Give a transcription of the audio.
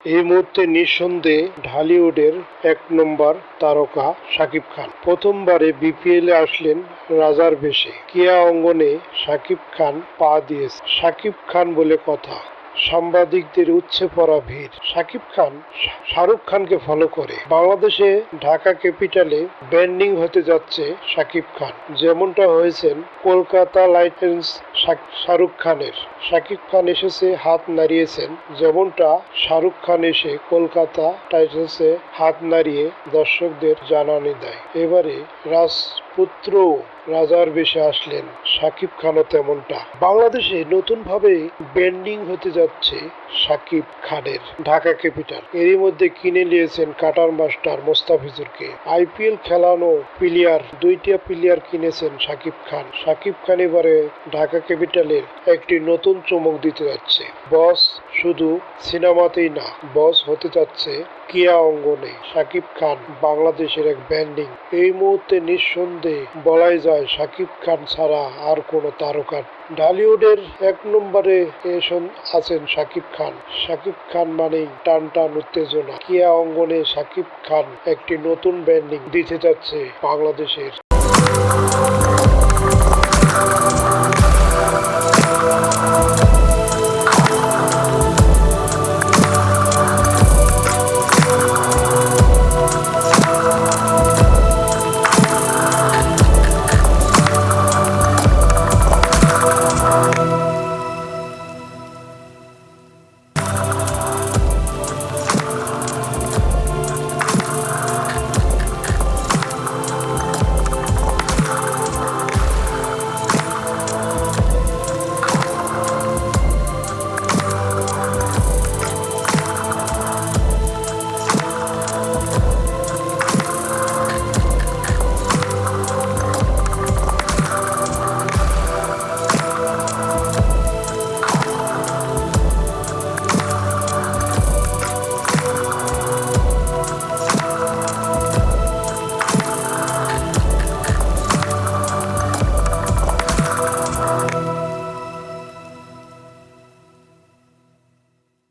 এই মুহূর্তে নিঃসন্দেহে ঢালিউডের এক নম্বর তারকা শাকিব খান। প্রথমবারে বিপিএলে আসলেন রাজার বেশে। ক্রীড়া অঙ্গনে শাকিব খান পা দিয়েছে। শাকিব খান বলে কথা, সাংবাদিকদের উপচে পড়া ভিড়। শাকিব খান শাহরুখ খানকে ফলো করে। বাংলাদেশে ঢাকা ক্যাপিটালে ব্র্যান্ডিং হতে যাচ্ছে শাকিব খান, যেমনটা হয়েছেন কলকাতা লাইটেন্স শাহরুখ খানের। শাকিব খান এসেছে, হাত নাড়িয়েছেন, যেমনটা শাহরুখ খান এসে কলকাতা টাইটান্সে হাত নাড়িয়ে দর্শকদের জানানি দেয়। এবারে রাজপুত্র রাজার বেশে আসলেন শাকিব খানও তেমনটা। বাংলাদেশে নতুনভাবে ব্র্যান্ডিং হতে যাচ্ছে শাকিব খানের ঢাকা ক্যাপিটাল। এরই মধ্যে কিনে নিয়েছেন কাটার মাস্টার মোস্তাফিজুরকে। আইপিএল খেলানো প্লেয়ার, দুইটা প্লেয়ার কিনেছেন শাকিব খান। শাকিব খান এবারে ঢাকা ক্যাপিটালের একটি নতুন চমক দিতে যাচ্ছে। বস শুধু সিনেমাতেই না, বস হতে যাচ্ছে ক্রীড়া অঙ্গনে। শাকিব খান বাংলাদেশের এক ব্র্যান্ডিং। এই মুহূর্তে নিঃসন্দেহে বলাই যায় শাকিব খান ছাড়া আর কোনো তারকা। ঢালিউডের এক নম্বরে আছেন শাকিব খান। শাকিব খান মানেই টান টান উত্তেজনা। ক্রীড়া অঙ্গনে শাকিব খান একটি নতুন ব্র্যান্ডিং দিতে যাচ্ছে বাংলাদেশের।